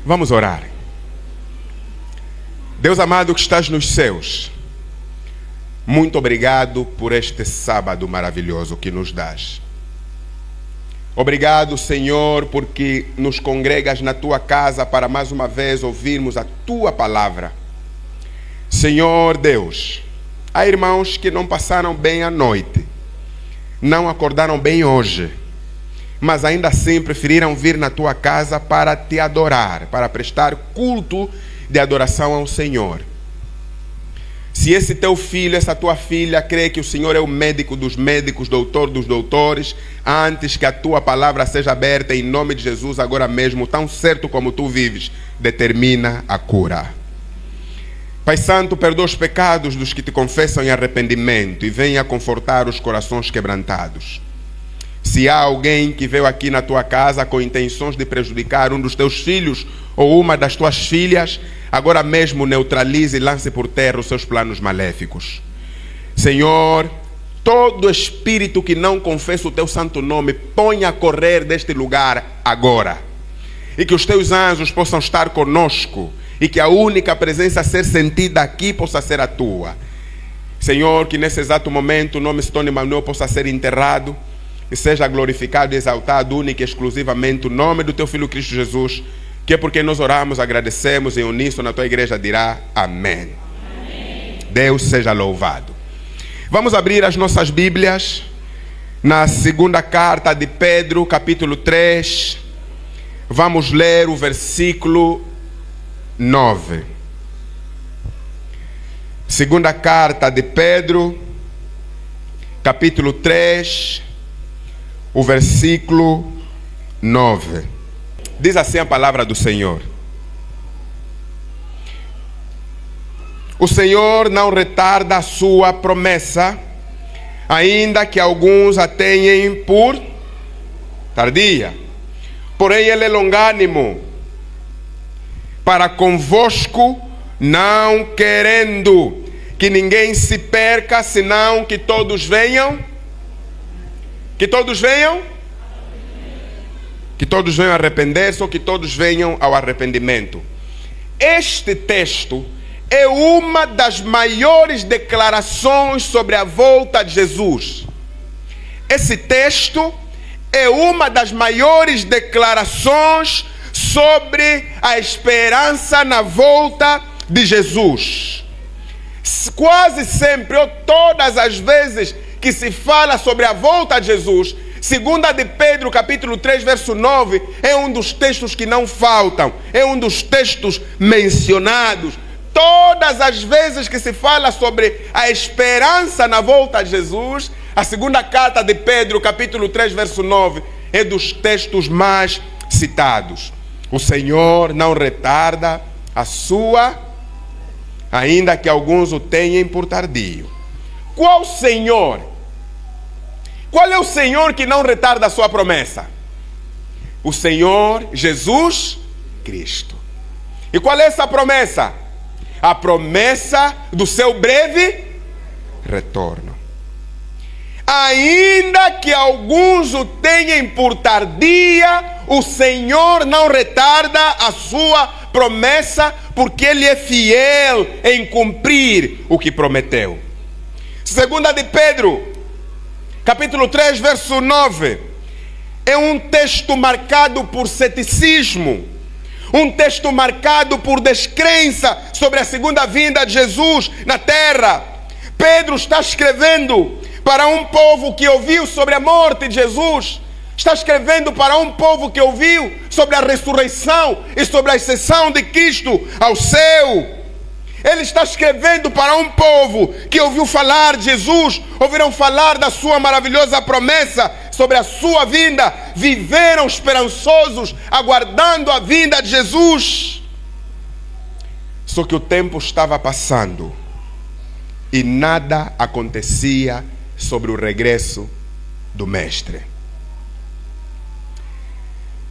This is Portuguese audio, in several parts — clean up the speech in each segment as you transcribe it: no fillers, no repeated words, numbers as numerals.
Vamos orar. Deus amado que estás nos céus, muito obrigado por este sábado maravilhoso que nos dás. Obrigado, Senhor, porque nos congregas na Tua casa para mais uma vez ouvirmos a Tua palavra. Senhor Deus, há irmãos que não passaram bem a noite, não acordaram bem hoje, mas ainda assim preferiram vir na Tua casa para Te adorar, para prestar culto de adoração ao Senhor. Se esse teu filho, essa tua filha crê que o Senhor é o médico dos médicos, doutor dos doutores, antes que a tua palavra seja aberta, em nome de Jesus, agora mesmo, tão certo como tu vives, determina a cura. Pai Santo, perdoa os pecados dos que te confessam em arrependimento e venha confortar os corações quebrantados. Se há alguém que veio aqui na tua casa com intenções de prejudicar um dos teus filhos ou uma das tuas filhas, agora mesmo neutralize e lance por terra os seus planos maléficos. Senhor, todo espírito que não confessa o teu santo nome, ponha a correr deste lugar agora. E que os teus anjos possam estar conosco e que a única presença a ser sentida aqui possa ser a tua. Senhor, que nesse exato momento o nome Stone Manuel possa ser enterrado e seja glorificado e exaltado única e exclusivamente o nome do teu Filho Cristo Jesus, que é porque nós oramos, agradecemos em uníssono, na tua igreja dirá amém. Amém. Deus seja louvado. Vamos abrir as nossas Bíblias na segunda carta de Pedro, capítulo 3. Vamos ler o versículo 9. Segunda carta de Pedro, capítulo 3, o versículo 9. Diz assim a palavra do Senhor: o Senhor não retarda a sua promessa, ainda que alguns a tenham por tardia. Porém ele é longânimo para convosco, não querendo que ninguém se perca, senão que todos venham. Que todos venham? Que todos venham a arrepender-se ou que todos venham ao arrependimento. Este texto é uma das maiores declarações sobre a volta de Jesus. Esse texto é uma das maiores declarações sobre a esperança na volta de Jesus. Quase sempre, ou todas as vezes que se fala sobre a volta de Jesus, segunda de Pedro, capítulo 3, verso 9, é um dos textos que não faltam, é um dos textos mencionados. Todas as vezes que se fala sobre a esperança na volta de Jesus, a segunda carta de Pedro, capítulo 3, verso 9, é dos textos mais citados. O Senhor não retarda a sua, ainda que alguns o tenham por tardio. Qual Senhor? Qual é o Senhor que não retarda a sua promessa? O Senhor Jesus Cristo. E qual é essa promessa? A promessa do seu breve retorno. Ainda que alguns o tenham por tardia, o Senhor não retarda a sua promessa, porque Ele é fiel em cumprir o que prometeu. Segunda de Pedro, capítulo 3, verso 9, é um texto marcado por ceticismo, um texto marcado por descrença sobre a segunda vinda de Jesus na terra. Pedro está escrevendo para um povo que ouviu sobre a morte de Jesus, está escrevendo para um povo que ouviu sobre a ressurreição e sobre a ascensão de Cristo ao céu. Ele está escrevendo para um povo que ouviu falar de Jesus, ouviram falar da sua maravilhosa promessa sobre a sua vinda, viveram esperançosos, aguardando a vinda de Jesus. Só que o tempo estava passando e nada acontecia sobre o regresso do Mestre.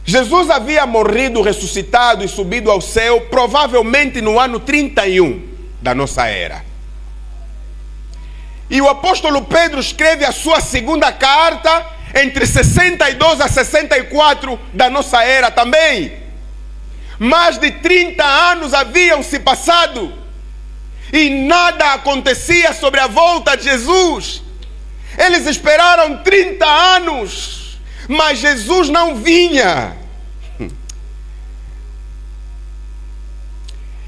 Jesus havia morrido, ressuscitado e subido ao céu, provavelmente no ano 31 da nossa era. E o apóstolo Pedro escreve a sua segunda carta entre 62 a 64 da nossa era também. Mais de 30 anos haviam se passado e nada acontecia sobre a volta de Jesus. Eles esperaram 30 anos, mas Jesus não vinha.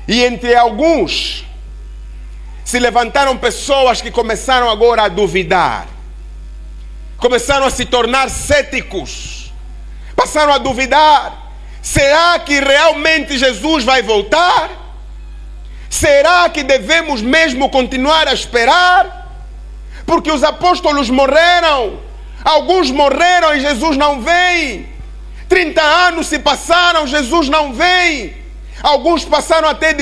E entre alguns se levantaram pessoas que começaram agora a duvidar. Começaram a se tornar céticos. Passaram a duvidar. Será que realmente Jesus vai voltar? Será que devemos mesmo continuar a esperar? Porque os apóstolos morreram. Alguns morreram e Jesus não vem. 30 anos se passaram, Jesus não vem. Alguns passaram até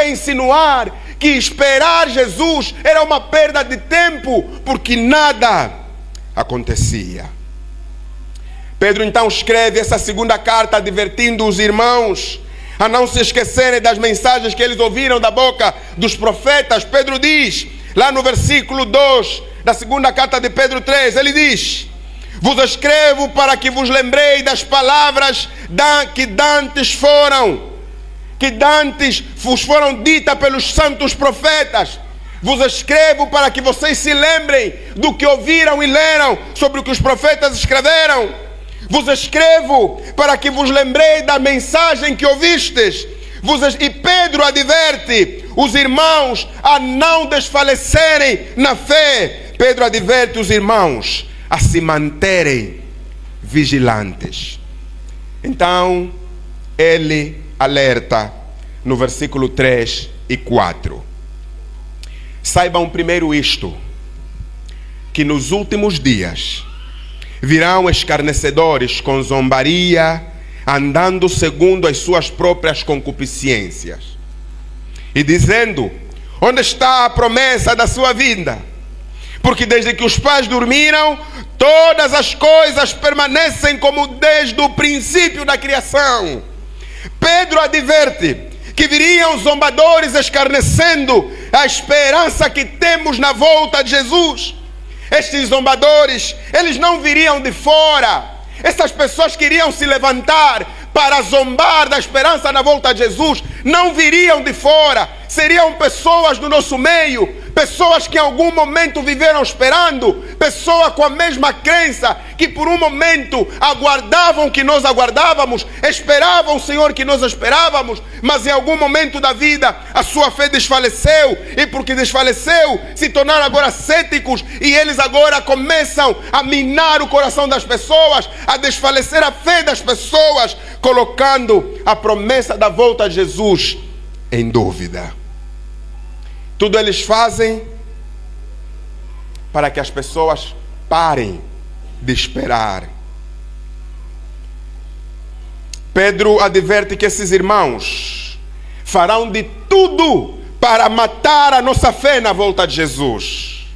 a insinuar que esperar Jesus era uma perda de tempo, porque nada acontecia. Pedro então escreve essa segunda carta advertindo os irmãos a não se esquecerem das mensagens que eles ouviram da boca dos profetas. Pedro diz, lá no versículo 2 da segunda carta de Pedro 3, ele diz: vos escrevo para que vos lembrei das palavras que dantes vos foram ditas pelos santos profetas. Vos escrevo para que vocês se lembrem do que ouviram e leram sobre o que os profetas escreveram. Vos escrevo para que vos lembrei da mensagem que ouvistes. E Pedro adverte os irmãos a não desfalecerem na fé. Pedro adverte os irmãos a se manterem vigilantes. Então, ele alerta no versículo 3 e 4. Saibam primeiro isto, que nos últimos dias virão escarnecedores com zombaria, andando segundo as suas próprias concupiscências, e dizendo: onde está a promessa da sua vinda? Porque desde que os pais dormiram, todas as coisas permanecem como desde o princípio da criação. Pedro adverte que viriam zombadores escarnecendo a esperança que temos na volta de Jesus. Estes zombadores, eles não viriam de fora. Essas pessoas que iriam se levantar para zombar da esperança na volta de Jesus, não viriam de fora. Seriam pessoas do nosso meio, pessoas que em algum momento viveram esperando, pessoas com a mesma crença, que por um momento aguardavam o que nós aguardávamos, esperavam o Senhor que nós esperávamos, mas em algum momento da vida a sua fé desfaleceu, e porque desfaleceu, se tornaram agora céticos, e eles agora começam a minar o coração das pessoas, a desfalecer a fé das pessoas, colocando a promessa da volta de Jesus em dúvida. Tudo eles fazem para que as pessoas parem de esperar. Pedro adverte que esses irmãos farão de tudo para matar a nossa fé na volta de Jesus.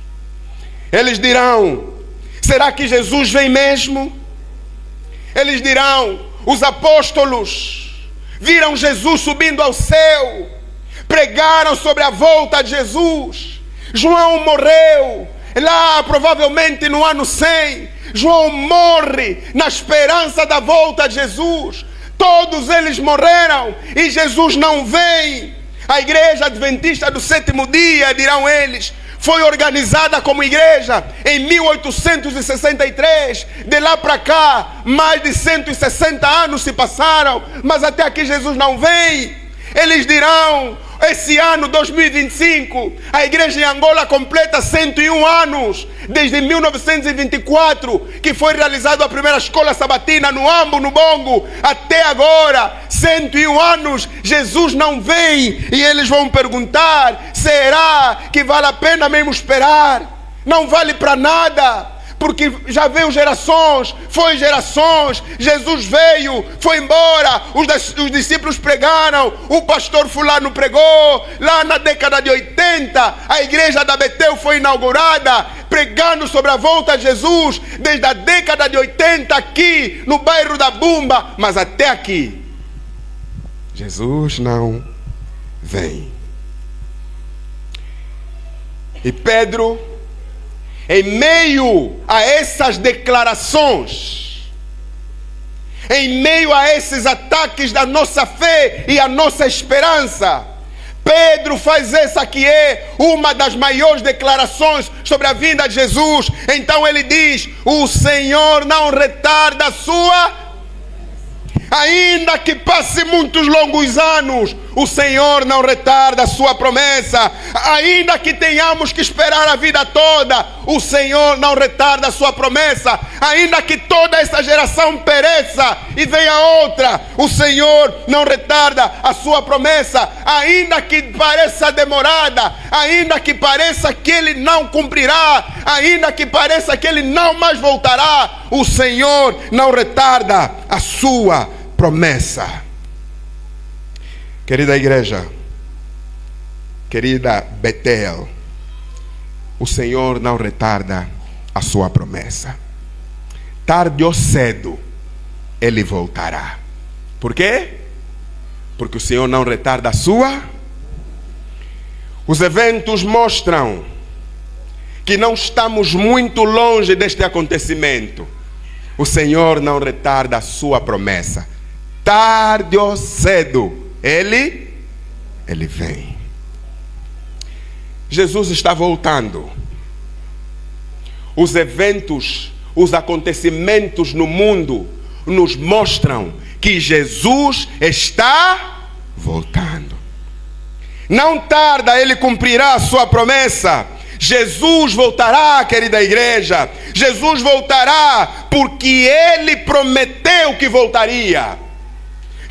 Eles dirão: será que Jesus vem mesmo? Eles dirão: os apóstolos viram Jesus subindo ao céu, pregaram sobre a volta de Jesus. João morreu lá provavelmente no ano 100. João morre na esperança da volta de Jesus. Todos eles morreram e Jesus não vem. A igreja adventista do sétimo dia, dirão eles, foi organizada como igreja em 1863. De lá para cá, mais de 160 anos se passaram, mas até aqui Jesus não vem. Eles dirão: esse ano 2025, a igreja em Angola completa 101 anos, desde 1924, que foi realizada a primeira escola sabatina no Ambo, no Bongo, até agora, 101 anos, Jesus não vem. E eles vão perguntar: será que vale a pena mesmo esperar? Não vale para nada, porque já veio gerações, foi gerações, Jesus veio, foi embora, os discípulos pregaram, o pastor fulano pregou, lá na década de 80, a igreja da Betel foi inaugurada, pregando sobre a volta de Jesus, desde a década de 80 aqui, no bairro da Bumba, mas até aqui, Jesus não vem. E Pedro, em meio a essas declarações, em meio a esses ataques da nossa fé e a nossa esperança. Pedro faz essa que é uma das maiores declarações sobre a vinda de Jesus. Então ele diz: o Senhor não retarda a sua... Ainda que passe muitos longos anos, o Senhor não retarda a sua promessa. Ainda que tenhamos que esperar a vida toda, o Senhor não retarda a sua promessa. Ainda que toda essa geração pereça e venha outra, o Senhor não retarda a sua promessa. Ainda que pareça demorada, ainda que pareça que Ele não cumprirá, ainda que pareça que Ele não mais voltará, o Senhor não retarda a sua promessa. Querida igreja, querida Betel, o Senhor não retarda a sua promessa. Tarde ou cedo, Ele voltará. Por quê? Porque o Senhor não retarda a sua. Os eventos mostram que não estamos muito longe deste acontecimento. O Senhor não retarda a sua promessa. Tarde ou cedo, Ele vem. Jesus está voltando. Os eventos, os acontecimentos no mundo nos mostram que Jesus está voltando. Não tarda, Ele cumprirá a sua promessa. Jesus voltará, querida igreja. Jesus voltará porque Ele prometeu que voltaria.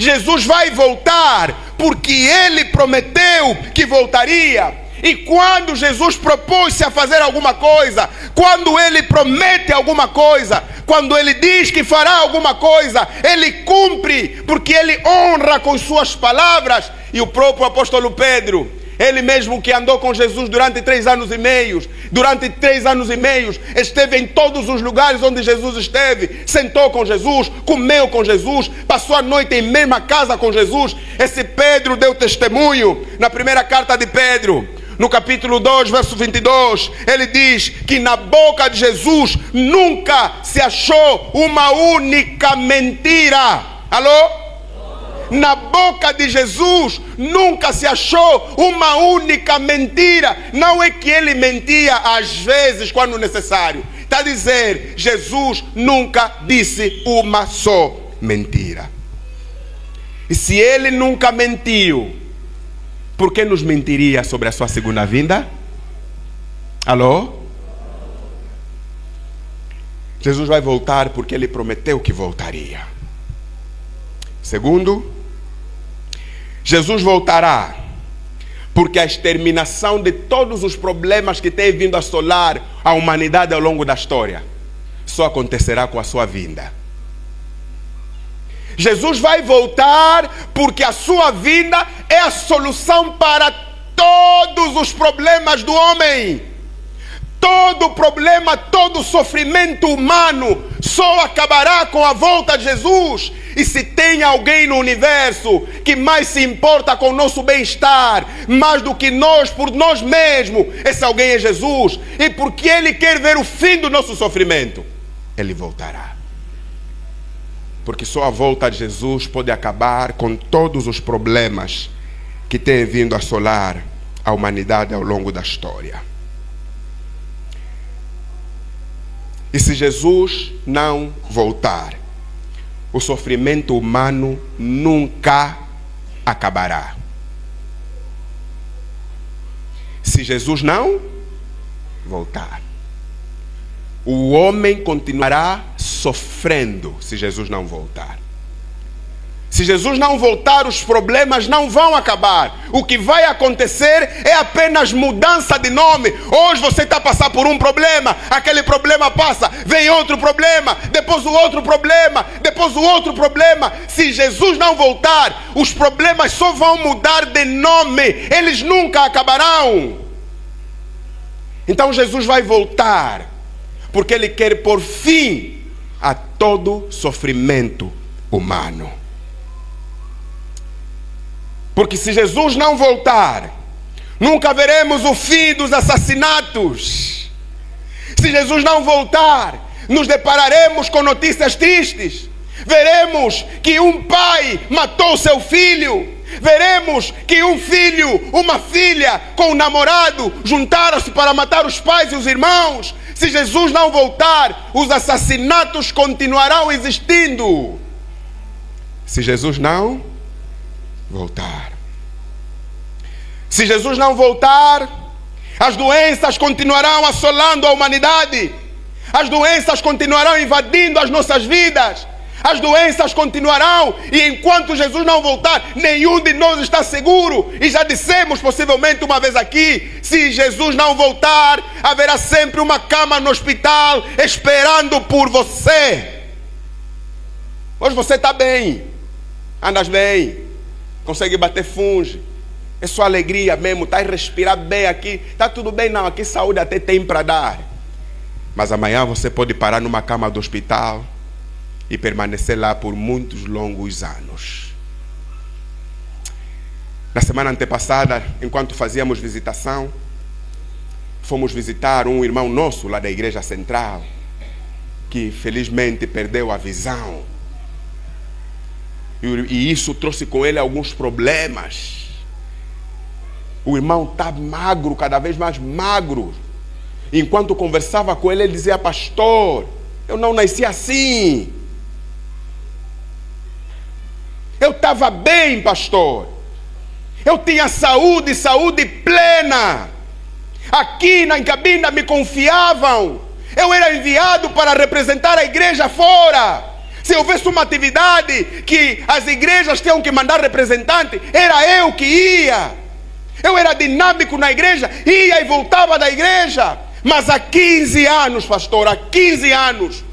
Jesus vai voltar porque Ele prometeu que voltaria. E quando Jesus propôs-se a fazer alguma coisa, quando Ele promete alguma coisa, quando Ele diz que fará alguma coisa, Ele cumpre, porque Ele honra com suas palavras. E o próprio apóstolo Pedro, ele mesmo que andou com Jesus durante 3 anos e meio, esteve em todos os lugares onde Jesus esteve, sentou com Jesus, comeu com Jesus, passou a noite em mesma casa com Jesus. Esse Pedro deu testemunho na primeira carta de Pedro, no capítulo 2, verso 22, ele diz que na boca de Jesus nunca se achou uma única mentira. Alô? Na boca de Jesus nunca se achou uma única mentira. Não é que Ele mentia às vezes quando necessário. Está a dizer, Jesus nunca disse uma só mentira. E se Ele nunca mentiu, por que nos mentiria sobre a sua segunda vinda? Alô? Jesus vai voltar porque Ele prometeu que voltaria. Segundo, Jesus voltará porque a exterminação de todos os problemas que têm vindo a assolar a humanidade ao longo da história só acontecerá com a sua vinda. Jesus vai voltar porque a sua vinda é a solução para todos os problemas do homem. Todo problema, todo sofrimento humano só acabará com a volta de Jesus. E se tem alguém no universo que mais se importa com o nosso bem-estar, mais do que nós por nós mesmos, esse alguém é Jesus. E porque Ele quer ver o fim do nosso sofrimento, Ele voltará. Porque só a volta de Jesus pode acabar com todos os problemas que têm vindo a assolar a humanidade ao longo da história. E se Jesus não voltar, o sofrimento humano nunca acabará. Se Jesus não voltar, o homem continuará sofrendo se Jesus não voltar. Se Jesus não voltar, os problemas não vão acabar. O que vai acontecer é apenas mudança de nome. Hoje você está passando por um problema, aquele problema passa, vem outro problema, depois o outro problema, depois o outro problema. Se Jesus não voltar, os problemas só vão mudar de nome, eles nunca acabarão. Então Jesus vai voltar porque Ele quer pôr fim a todo sofrimento humano. Porque se Jesus não voltar, nunca veremos o fim dos assassinatos. Se Jesus não voltar, nos depararemos com notícias tristes. Veremos que um pai matou seu filho. Veremos que um filho, uma filha com um namorado juntaram-se para matar os pais e os irmãos. Se Jesus não voltar, os assassinatos continuarão existindo. Se Jesus não voltar. Se Jesus não voltar, as doenças continuarão assolando a humanidade. As doenças continuarão invadindo as nossas vidas. As doenças continuarão, e enquanto Jesus não voltar, nenhum de nós está seguro. E já dissemos possivelmente uma vez aqui, se Jesus não voltar, haverá sempre uma cama no hospital esperando por você. Hoje você está bem, andas bem, consegue bater funge, é sua alegria mesmo, está a respirar bem aqui, está tudo bem, não, aqui saúde até tem para dar. Mas amanhã você pode parar numa cama do hospital e permanecer lá por muitos longos anos. Na semana antepassada, enquanto fazíamos visitação, fomos visitar um irmão nosso lá da igreja central, que felizmente perdeu a visão. E isso trouxe com ele alguns problemas. O irmão está magro, cada vez mais magro. Enquanto conversava com ele, ele dizia: pastor, eu não nasci assim. Eu estava bem, pastor. Eu tinha saúde plena. Aqui na cabina me confiavam. Eu era enviado para representar a igreja fora. Se houvesse uma atividade que as igrejas tinham que mandar representante, era eu que ia. Eu era dinâmico na igreja, ia e voltava da igreja. Mas há 15 anos, pastor, há 15 anos,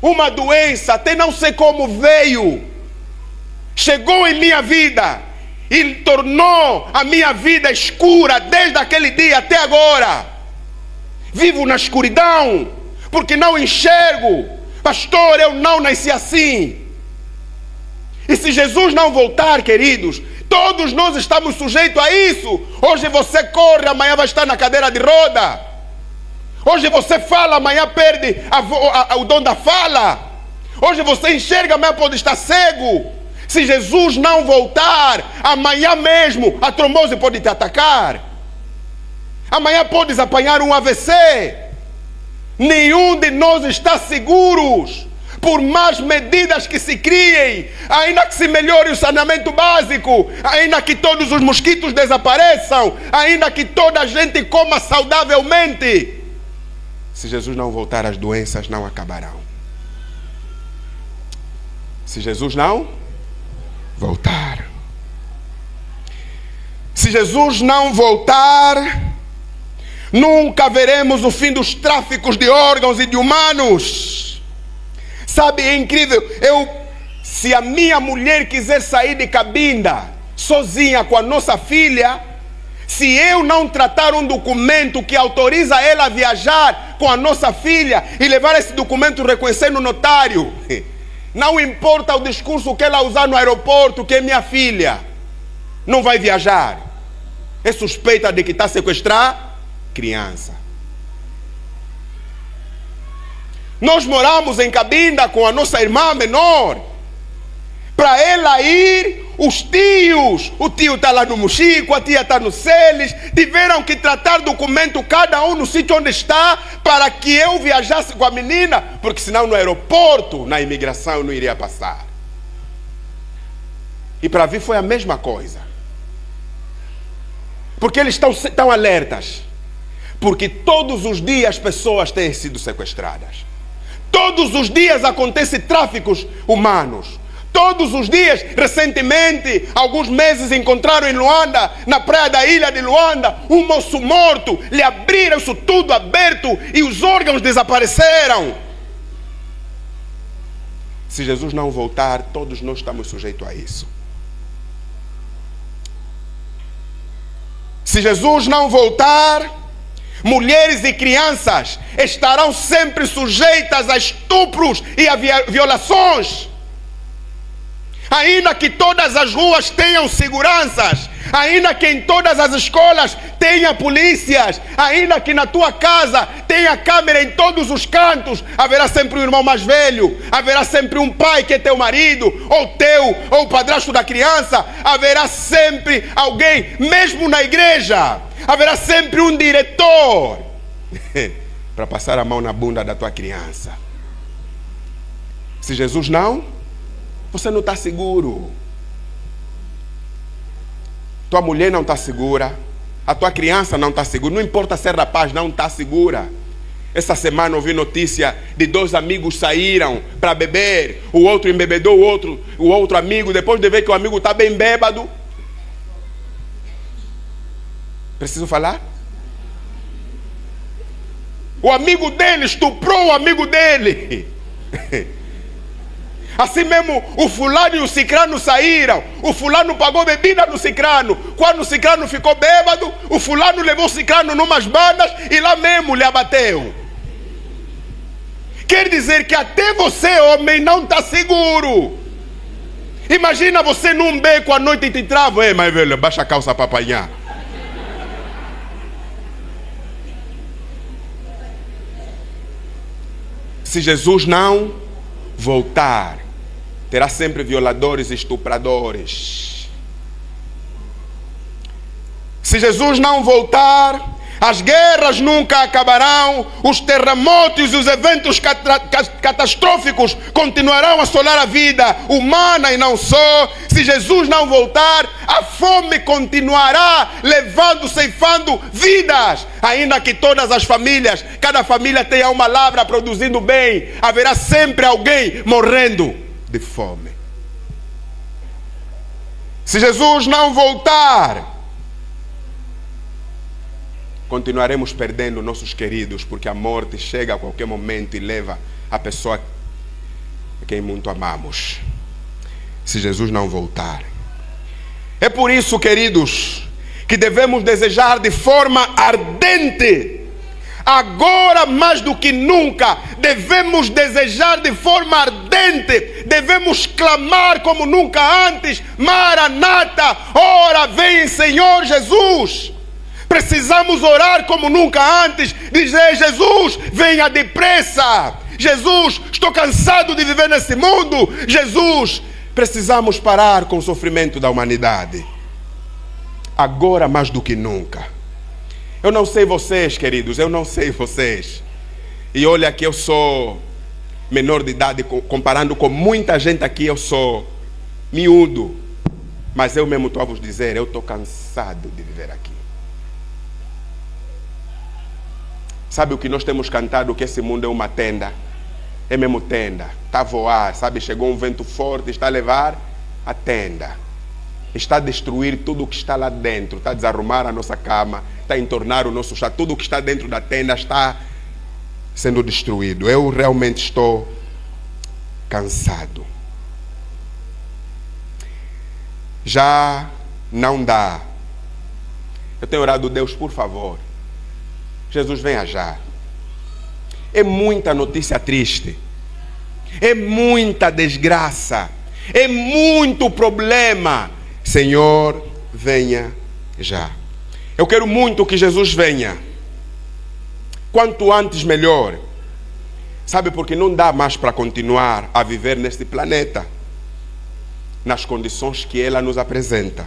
uma doença, até não sei como veio, chegou em minha vida e tornou a minha vida escura desde aquele dia até agora. Vivo na escuridão porque não enxergo. Pastor, eu não nasci assim. E se Jesus não voltar, queridos, todos nós estamos sujeitos a isso. Hoje você corre, amanhã vai estar na cadeira de roda. Hoje você fala, amanhã perde o dom da fala. Hoje você enxerga, amanhã pode estar cego. Se Jesus não voltar, amanhã mesmo a trombose pode te atacar. Amanhã podes apanhar um AVC. Nenhum de nós está seguros. Por mais medidas que se criem, ainda que se melhore o saneamento básico, ainda que todos os mosquitos desapareçam, ainda que toda a gente coma saudavelmente, se Jesus não voltar, as doenças não acabarão. Se Jesus não voltar. Se Jesus não voltar, nunca veremos o fim dos tráficos de órgãos e de humanos. Sabe, é incrível. Se a minha mulher quiser sair de Cabinda sozinha com a nossa filha, se eu não tratar um documento que autoriza ela a viajar com a nossa filha e levar esse documento, reconhecer no notário, não importa o discurso que ela usar no aeroporto, que é minha filha, não vai viajar. É suspeita de que está a sequestrar criança. Nós moramos em Cabinda com a nossa irmã menor. Para ela ir, os tios, o tio está lá no Mochico, a tia está no Celes, tiveram que tratar documento cada um no sítio onde está, para que eu viajasse com a menina, porque senão no aeroporto, na imigração, eu não iria passar. E para vir foi a mesma coisa. Porque eles estão alertas. Porque todos os dias pessoas têm sido sequestradas. Todos os dias acontecem tráficos humanos. Todos os dias, recentemente, alguns meses, encontraram em Luanda, na praia da ilha de Luanda, um moço morto. Lhe abriram isso tudo aberto e os órgãos desapareceram. Se Jesus não voltar, todos nós estamos sujeitos a isso. Se Jesus não voltar, mulheres e crianças estarão sempre sujeitas a estupros e a violações. Ainda que todas as ruas tenham seguranças, ainda que em todas as escolas tenha polícias, ainda que na tua casa tem a câmera em todos os cantos. Haverá sempre um irmão mais velho, haverá sempre um pai que é teu marido, ou o padrasto da criança, haverá sempre alguém, mesmo na igreja, haverá sempre um diretor para passar a mão na bunda da tua criança. Se Jesus não, você não está seguro. Tua mulher não está segura, a tua criança não está segura, não importa se é rapaz, não está segura. Essa semana ouvi notícia de 2 amigos saíram para beber, o outro embebedou o outro amigo, depois de ver que o amigo está bem bêbado. Preciso falar? O amigo dele estuprou o amigo dele. Assim mesmo, o fulano e o cicrano saíram. O fulano pagou bebida no cicrano. Quando o cicrano ficou bêbado, o fulano levou o cicrano numas bandas e lá mesmo lhe abateu. Quer dizer que até você, homem, não está seguro. Imagina você num beco à noite e te trava. Ei, mas velho, baixa a calça para apanhar. Se Jesus não voltar, terá sempre violadores e estupradores. Se Jesus não voltar, as guerras nunca acabarão, os terremotos e os eventos catastróficos continuarão a assolar a vida humana e não só. Se Jesus não voltar, a fome continuará ceifando vidas. Ainda que todas as famílias, cada família tenha uma lavra produzindo bem, haverá sempre alguém morrendo de fome. Se Jesus não voltar, continuaremos perdendo nossos queridos, porque a morte chega a qualquer momento e leva a pessoa a quem muito amamos. Se Jesus não voltar. É por isso, queridos, que devemos desejar de forma ardente, agora mais do que nunca, devemos desejar de forma ardente, devemos clamar como nunca antes: Maranata, ora vem Senhor Jesus. Precisamos orar como nunca antes, dizer: Jesus, venha depressa. Jesus, estou cansado de viver nesse mundo. Jesus, precisamos parar com o sofrimento da humanidade. Agora mais do que nunca. Eu não sei vocês, queridos, eu não sei vocês. E olha que eu sou menor de idade, comparando com muita gente aqui, eu sou miúdo. Mas eu mesmo estou a vos dizer, eu estou cansado de viver aqui. Sabe o que nós temos cantado? Que esse mundo é uma tenda. É mesmo tenda. Está a voar, sabe? Chegou um vento forte, está a levar a tenda. Está a destruir tudo o que está lá dentro. Está a desarrumar a nossa cama. Está a entornar o nosso chá. Tudo o que está dentro da tenda está sendo destruído. Eu realmente estou cansado. Já não dá. Eu tenho orado: Deus, por favor, Jesus, venha já. É muita notícia triste, é muita desgraça, é muito problema. Senhor, venha já. Eu quero muito que Jesus venha, quanto antes melhor. Sabe, porque não dá mais para continuar a viver neste planeta nas condições que ela nos apresenta.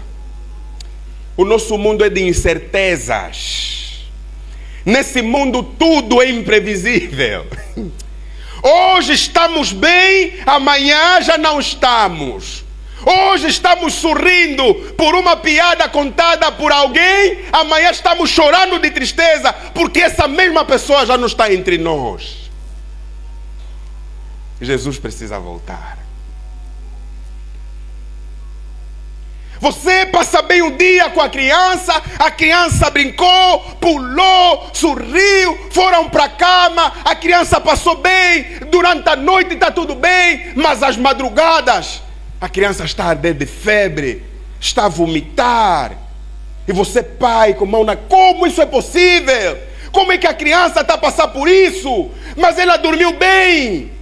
O nosso mundo é de incertezas. Nesse mundo tudo é imprevisível. Hoje estamos bem, amanhã já não estamos. Hoje estamos sorrindo por uma piada contada por alguém, amanhã estamos chorando de tristeza porque essa mesma pessoa já não está entre nós. Jesus precisa voltar. Você passa bem um dia com a criança brincou, pulou, sorriu, foram para a cama, a criança passou bem, durante a noite está tudo bem, mas às madrugadas a criança está a arder de febre, está a vomitar, e você, pai, com mão na... Como isso é possível? Como é que a criança está a passar por isso? Mas ela dormiu bem.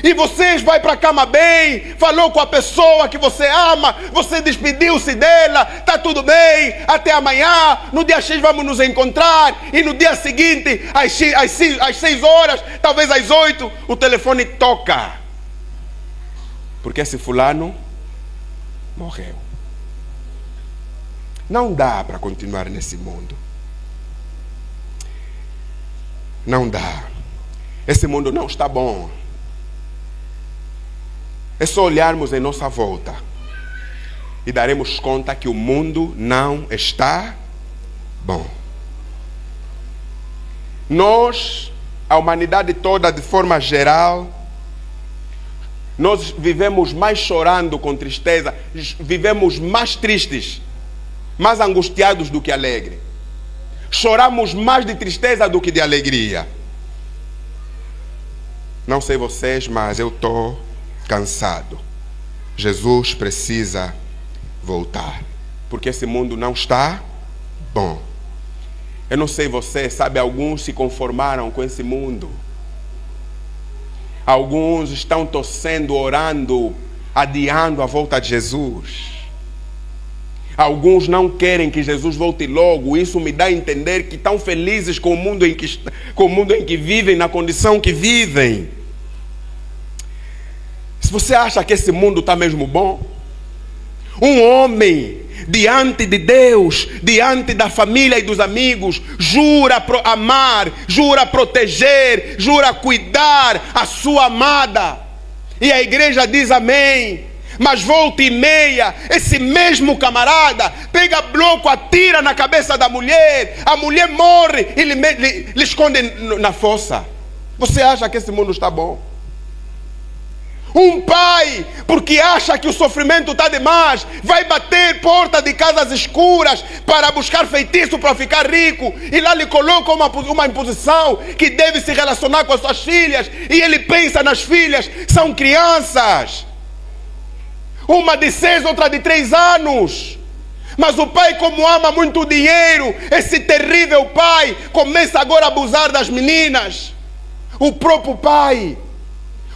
E você vai para a cama bem, falou com a pessoa que você ama, você despediu-se dela, está tudo bem, até amanhã, no dia X vamos nos encontrar, e no dia seguinte, às 6 horas, talvez às 8, o telefone toca. Porque esse fulano morreu. Não dá para continuar nesse mundo. Não dá. Esse mundo não está bom. É só olharmos em nossa volta e daremos conta que o mundo não está bom. Nós, a humanidade toda de forma geral, nós vivemos mais chorando com tristeza, vivemos mais tristes, mais angustiados do que alegres. Choramos mais de tristeza do que de alegria. Não sei vocês, mas eu estou cansado. Jesus precisa voltar, porque esse mundo não está bom. Eu não sei você, sabe, alguns se conformaram com esse mundo. Alguns estão torcendo, orando, adiando a volta de Jesus. Alguns não querem que Jesus volte logo. Isso me dá a entender que estão felizes com o mundo em que vivem, na condição que vivem. Se você acha que esse mundo está mesmo bom, um homem diante de Deus, diante da família e dos amigos, jura amar, jura proteger, jura cuidar a sua amada. E a igreja diz amém. Mas volta e meia, esse mesmo camarada pega bloco, atira na cabeça da mulher, a mulher morre e lhe esconde na fossa. Você acha que esse mundo está bom? Um pai, porque acha que o sofrimento está demais, vai bater porta de casas escuras para buscar feitiço para ficar rico, e lá lhe coloca uma imposição que deve se relacionar com as suas filhas, e ele pensa nas filhas, são crianças. Uma de 6, outra de 3 anos. Mas o pai, como ama muito o dinheiro, esse terrível pai, começa agora a abusar das meninas. O próprio pai.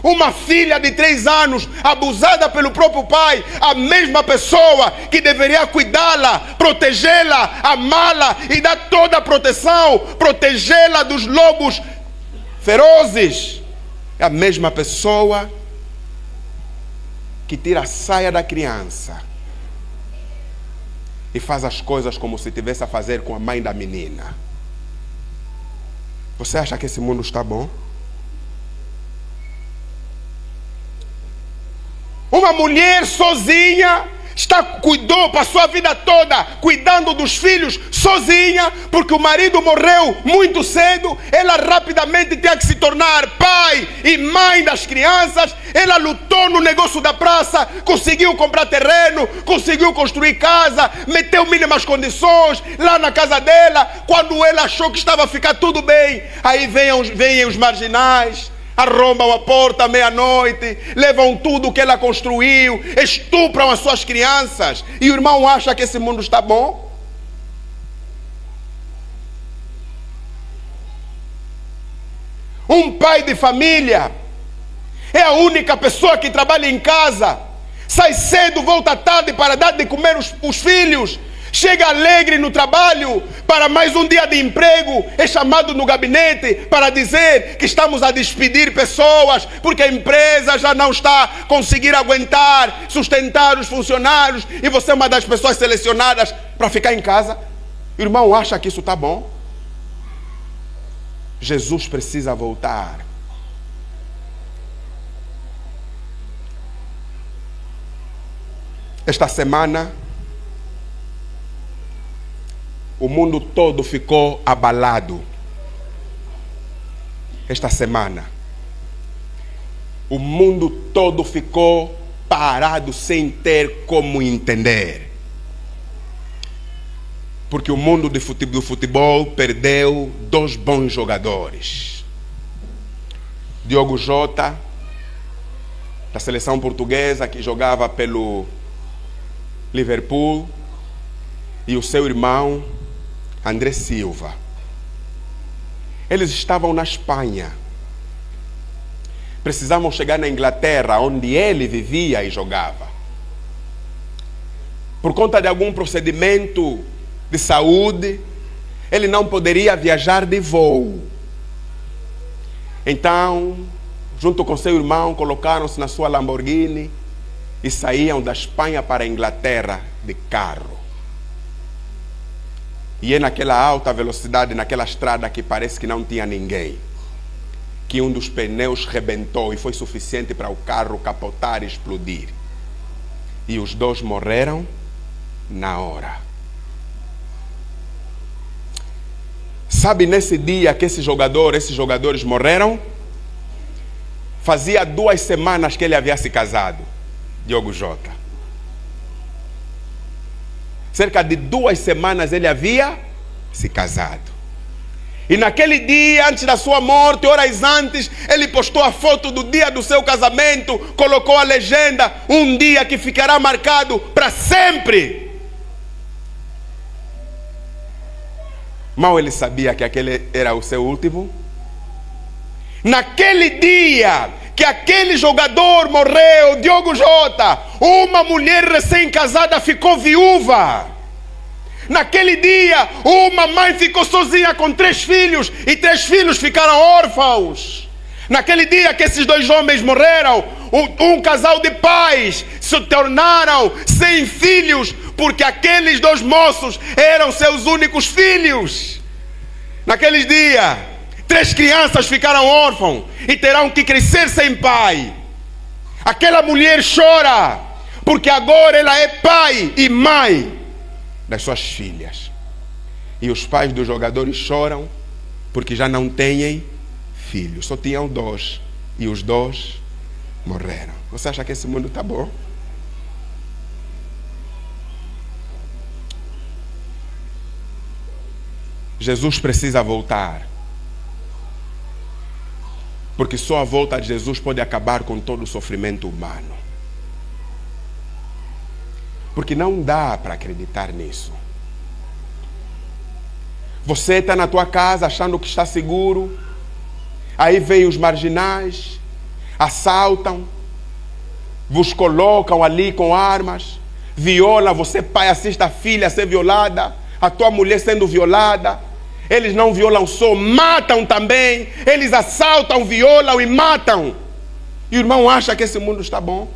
Uma filha de 3 anos, abusada pelo próprio pai. A mesma pessoa que deveria cuidá-la, protegê-la, amá-la e dar toda a proteção, protegê-la dos lobos ferozes. É a mesma pessoa que tira a saia da criança e faz as coisas como se estivesse a fazer com a mãe da menina. Você acha que esse mundo está bom? Uma mulher sozinha passou a vida toda cuidando dos filhos sozinha, porque o marido morreu muito cedo. Ela rapidamente tinha que se tornar pai e mãe das crianças. Ela lutou no negócio da praça, conseguiu comprar terreno, conseguiu construir casa, meteu mínimas condições lá na casa dela. Quando ela achou que estava a ficar tudo bem, aí vêm os marginais, arrombam a porta à meia-noite, levam tudo que ela construiu, estupram as suas crianças. E o irmão acha que esse mundo está bom? Um pai de família é a única pessoa que trabalha em casa, sai cedo, volta tarde para dar de comer os filhos, chega alegre no trabalho para mais um dia de emprego, é chamado no gabinete para dizer que estamos a despedir pessoas porque a empresa já não está a conseguir aguentar, sustentar os funcionários, e você é uma das pessoas selecionadas para ficar em casa. O irmão acha que isso está bom? Jesus precisa voltar. Esta semana o mundo todo ficou abalado. Esta semana o mundo todo ficou parado sem ter como entender. Porque o mundo do futebol perdeu 2 bons jogadores. Diogo Jota, da seleção portuguesa, que jogava pelo Liverpool, e o seu irmão André Silva. Eles estavam na Espanha. precisamos chegar na Inglaterra, onde ele vivia e jogava. Por conta de algum procedimento de saúde, ele não poderia viajar de voo. Então, junto com seu irmão, colocaram-se na sua Lamborghini e saíam da Espanha para a Inglaterra de carro. E é naquela alta velocidade, naquela estrada que parece que não tinha ninguém, que um dos pneus rebentou e foi suficiente para o carro capotar e explodir. E os dois morreram na hora. Sabe, nesse dia que esses jogadores morreram, fazia 2 semanas que ele havia se casado, Diogo Jota. Cerca de 2 semanas ele havia se casado. E naquele dia, antes da sua morte, horas antes, ele postou a foto do dia do seu casamento, colocou a legenda, um dia que ficará marcado para sempre. Mal ele sabia que aquele era o seu último. Naquele dia que aquele jogador morreu, Diogo Jota, uma mulher recém-casada ficou viúva. Naquele dia, uma mãe ficou sozinha com 3 filhos e 3 filhos ficaram órfãos. Naquele dia que esses 2 homens morreram, um casal de pais se tornaram sem filhos, porque aqueles 2 moços eram seus únicos filhos. Naqueles dias, 3 crianças ficaram órfãos e terão que crescer sem pai. Aquela mulher chora, porque agora ela é pai e mãe das suas filhas. E os pais dos jogadores choram, porque já não têm filhos. Só tinham 2, e os 2 morreram. Você acha que esse mundo está bom? Jesus precisa voltar, porque só a volta de Jesus pode acabar com todo o sofrimento humano. Porque não dá para acreditar nisso. Você está na tua casa achando que está seguro, aí vêm os marginais, assaltam, vos colocam ali com armas, violam, você pai assiste a filha ser violada, a tua mulher sendo violada. Eles não violam só, matam também. Eles assaltam, violam e matam. E o irmão acha que esse mundo está bom?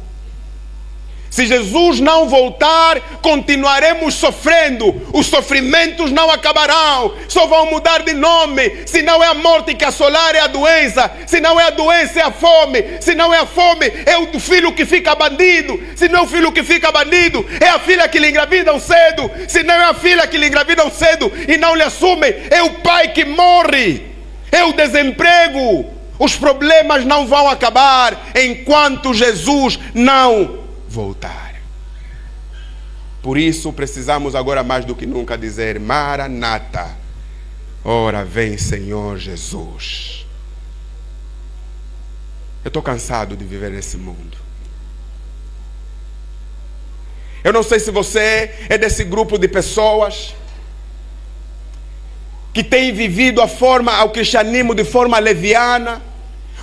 Se Jesus não voltar, continuaremos sofrendo. Os sofrimentos não acabarão, só vão mudar de nome. Se não é a morte que assolar, é a doença. Se não é a doença, é a fome. Se não é a fome, é o filho que fica bandido. Se não é o filho que fica bandido, é a filha que lhe engravidam cedo. Se não é a filha que lhe engravidam cedo e não lhe assumem, é o pai que morre. É o desemprego. Os problemas não vão acabar enquanto Jesus não voltar. Por isso precisamos agora mais do que nunca dizer: Maranata, ora vem Senhor Jesus. Eu estou cansado de viver nesse mundo. Eu não sei se você é desse grupo de pessoas que tem vivido o cristianismo de forma leviana,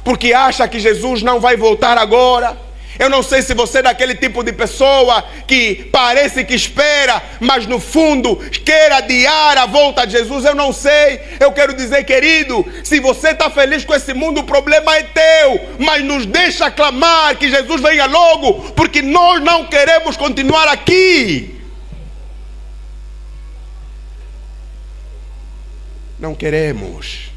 porque acha que Jesus não vai voltar agora. Eu não sei se você é daquele tipo de pessoa que parece que espera, mas no fundo quer adiar a volta de Jesus. Eu não sei. Eu quero dizer, querido, se você está feliz com esse mundo, o problema é teu. Mas nos deixa clamar que Jesus venha logo, porque nós não queremos continuar aqui. Não queremos.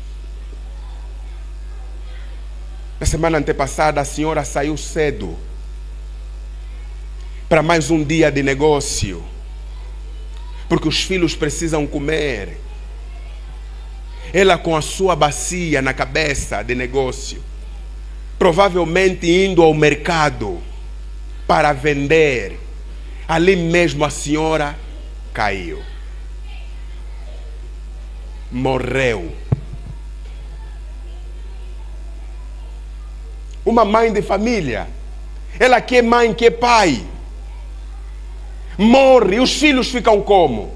Na semana antepassada, a senhora saiu cedo para mais um dia de negócio, porque os filhos precisam comer. Ela com a sua bacia na cabeça de negócio, provavelmente indo ao mercado para vender. Ali mesmo a senhora caiu, morreu. Uma mãe de família, ela que é mãe, que é pai, morre, os filhos ficam como?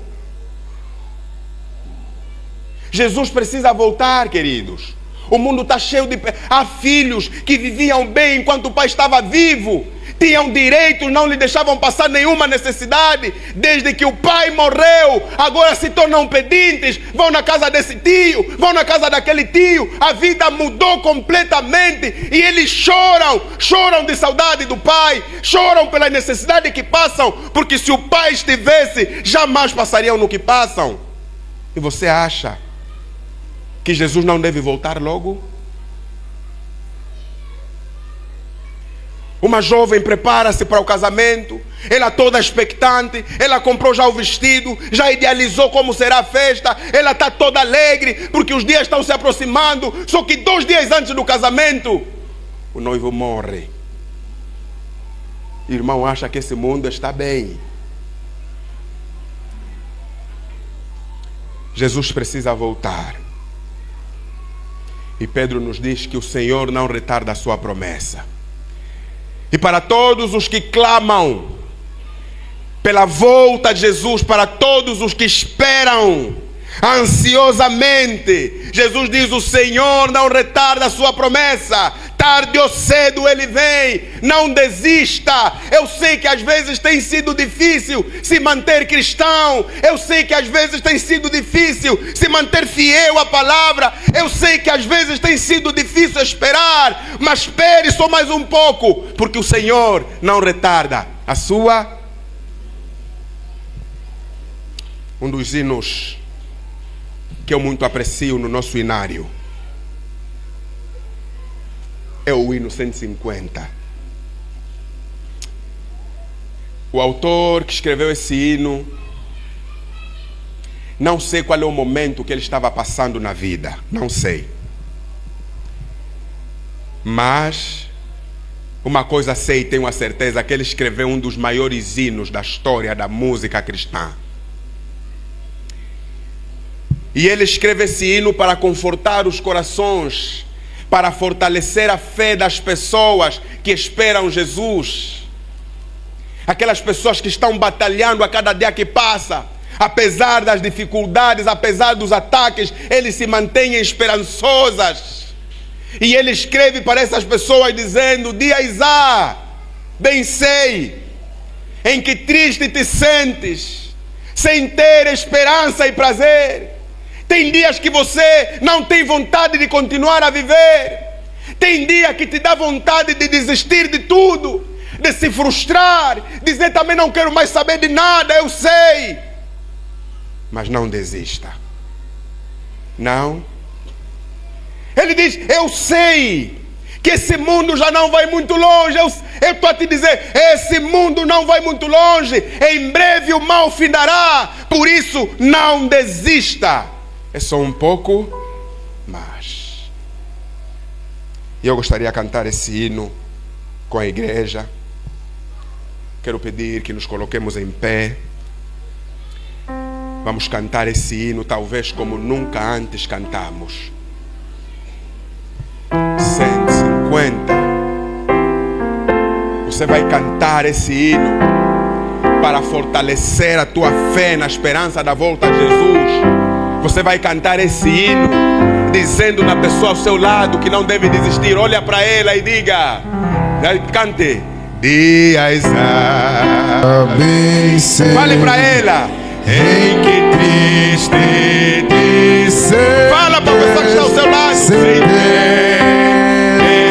Jesus precisa voltar, queridos. O mundo está cheio de... Há filhos que viviam bem enquanto o pai estava vivo. Tinham direitos, não lhe deixavam passar nenhuma necessidade. Desde que o pai morreu, agora se tornam pedintes. Vão na casa desse tio, vão na casa daquele tio. A vida mudou completamente. E eles choram de saudade do pai. Choram pela necessidade que passam. Porque se o pai estivesse, jamais passariam no que passam. E você acha que Jesus não deve voltar logo? Uma jovem prepara-se para o casamento, ela toda expectante, ela comprou já o vestido, já idealizou como será a festa, ela está toda alegre, porque os dias estão se aproximando, só que 2 dias antes do casamento, o noivo morre. O irmão acha que esse mundo está bem. Jesus precisa voltar. E Pedro nos diz que o Senhor não retarda a sua promessa. E para todos os que clamam pela volta de Jesus, para todos os que esperam ansiosamente, Jesus diz: o Senhor não retarda a sua promessa, tarde ou cedo Ele vem. Não desista. Eu sei que às vezes tem sido difícil se manter cristão, eu sei que às vezes tem sido difícil se manter fiel à palavra, eu sei que às vezes tem sido difícil esperar, mas espere só mais um pouco, porque o Senhor não retarda a sua. Um dos hinos que eu muito aprecio no nosso hinário é o hino 150. O autor que escreveu esse hino, não sei qual é o momento que ele estava passando na vida, não sei. Mas uma coisa sei, tenho a certeza, que ele escreveu um dos maiores hinos da história da música cristã. E ele escreve esse hino para confortar os corações, para fortalecer a fé das pessoas que esperam Jesus. Aquelas pessoas que estão batalhando a cada dia que passa, apesar das dificuldades, apesar dos ataques, eles se mantêm esperançosas. E ele escreve para essas pessoas dizendo: dias há, bem sei, em que triste te sentes, sem ter esperança e prazer. Tem dias que você não tem vontade de continuar a viver. Tem dia que te dá vontade de desistir de tudo, de se frustrar, dizer também não quero mais saber de nada, eu sei. Mas não desista. Não. Ele diz: eu sei que esse mundo já não vai muito longe. Eu estou a te dizer, esse mundo não vai muito longe. Em breve o mal findará. Por isso não desista. É só um pouco mais. E eu gostaria de cantar esse hino com a igreja. Quero pedir que nos coloquemos em pé. Vamos cantar esse hino, talvez como nunca antes cantamos. 150. Você vai cantar esse hino para fortalecer a tua fé na esperança da volta de Jesus. Você vai cantar esse hino dizendo na pessoa ao seu lado que não deve desistir. Olha para ela e diga, cante: dias há, bem sei, fale para ela, em que triste te sei. Fala para a pessoa que está ao seu lado, sem ter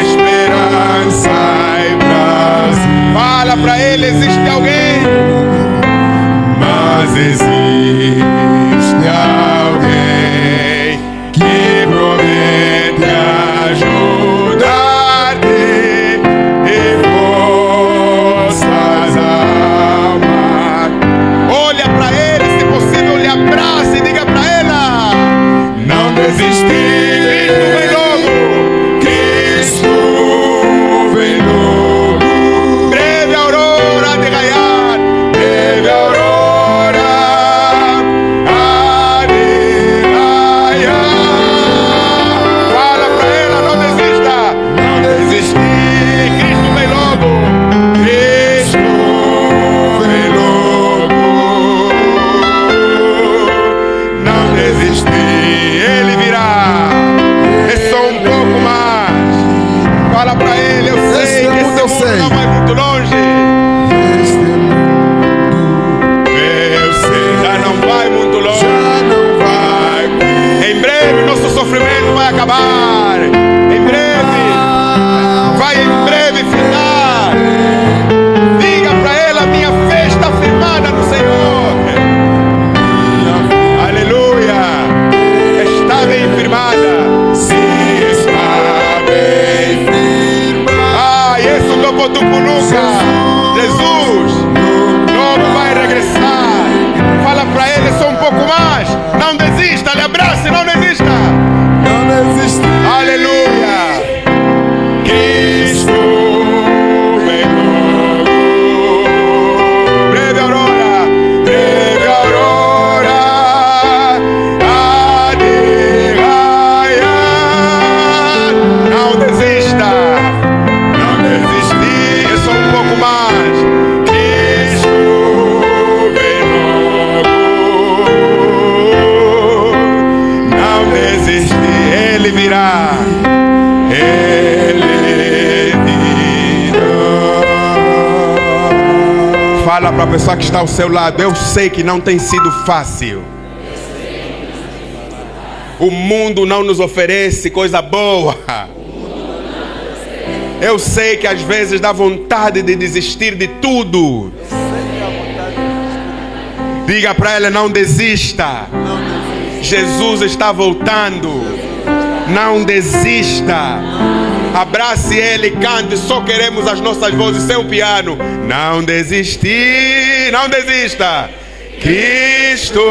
esperança e prazer. Fala para ele, existe alguém, mas existe alguém que promete ajudar-te em vossas almas. Olha para ele, se possível lhe abraça e diga para ela: não desistir, Cristo vem logo, Cristo vem logo, breve aurora de raiar, breve aurora Abrace, não desista. Não desistir. Aleluia. Cristo vem logo. Breve aurora, breve aurora há de raiar. Não desista. Não desistir. É só um pouco mais. Cristo vem logo. Não desistir. Ele virá. Fala para a pessoa que está ao seu lado: eu sei que não tem sido fácil. O mundo não nos oferece coisa boa. Eu sei que às vezes dá vontade de desistir de tudo. Diga para ela: não desista. Jesus está voltando. Não desista. Abrace ele, cante. Só queremos as nossas vozes, seu piano. Não desistir, não desista. Cristo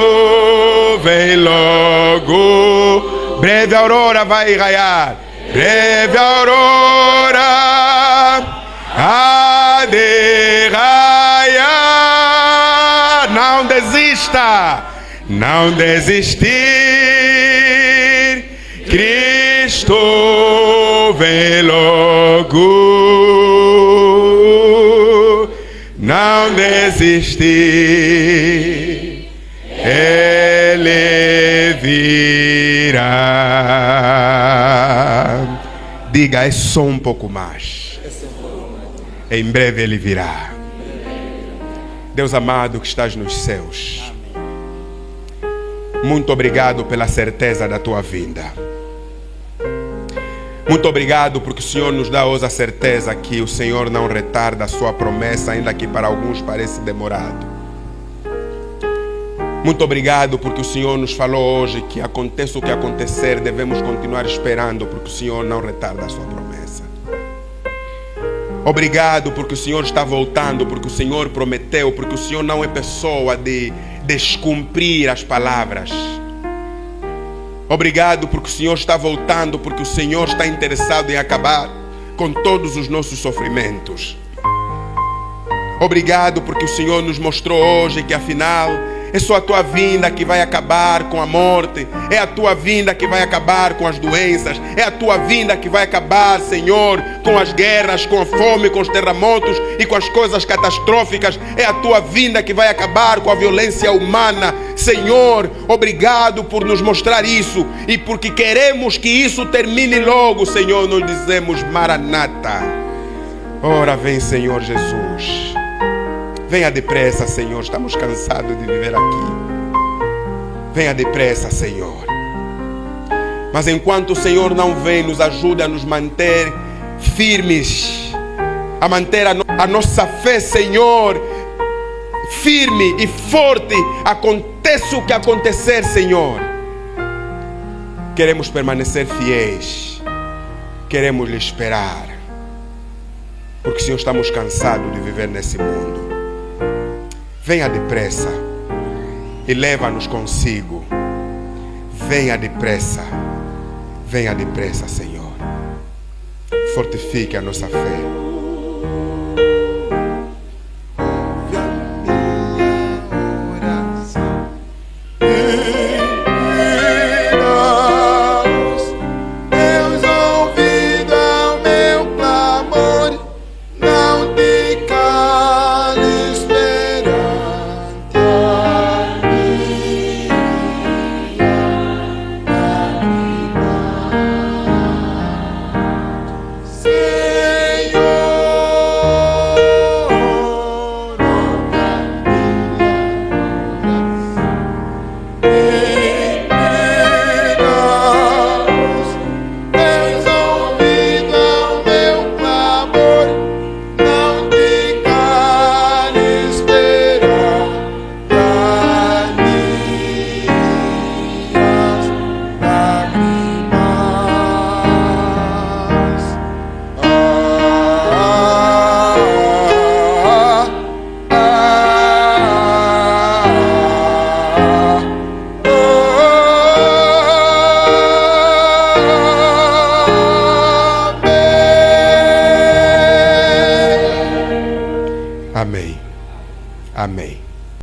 vem logo. Breve aurora vai raiar. Breve aurora há de raiar. Não desista. Não desistir. Cristo vem logo. Não desistir. Ele virá. Diga: é só um pouco mais. Em breve ele virá. Deus amado que estás nos céus, muito obrigado pela certeza da tua vinda. Muito obrigado porque o Senhor nos dá hoje a certeza que o Senhor não retarda a sua promessa, ainda que para alguns pareça demorado. Muito obrigado porque o Senhor nos falou hoje que aconteça o que acontecer, devemos continuar esperando, porque o Senhor não retarda a sua promessa. Obrigado porque o Senhor está voltando, porque o Senhor prometeu, porque o Senhor não é pessoa de descumprir as palavras. Obrigado porque o Senhor está voltando, porque o Senhor está interessado em acabar com todos os nossos sofrimentos. Obrigado porque o Senhor nos mostrou hoje que afinal é só a tua vinda que vai acabar com a morte. É a tua vinda que vai acabar com as doenças. É a tua vinda que vai acabar, Senhor, com as guerras, com a fome, com os terremotos e com as coisas catastróficas. É a tua vinda que vai acabar com a violência humana. Senhor, obrigado por nos mostrar isso. E porque queremos que isso termine logo, Senhor, nós dizemos Maranata. Ora vem, Senhor Jesus. Venha depressa, Senhor. Estamos cansados de viver aqui. Venha depressa, Senhor. Mas enquanto o Senhor não vem, nos ajuda a nos manter firmes, a manter a nossa fé, Senhor, firme e forte. Aconteça o que acontecer, Senhor. Queremos permanecer fiéis. Queremos lhe esperar. Porque, Senhor, estamos cansados de viver nesse mundo. Venha depressa e leva-nos consigo. Venha depressa. Venha depressa, Senhor. Fortifique a nossa fé. Amém.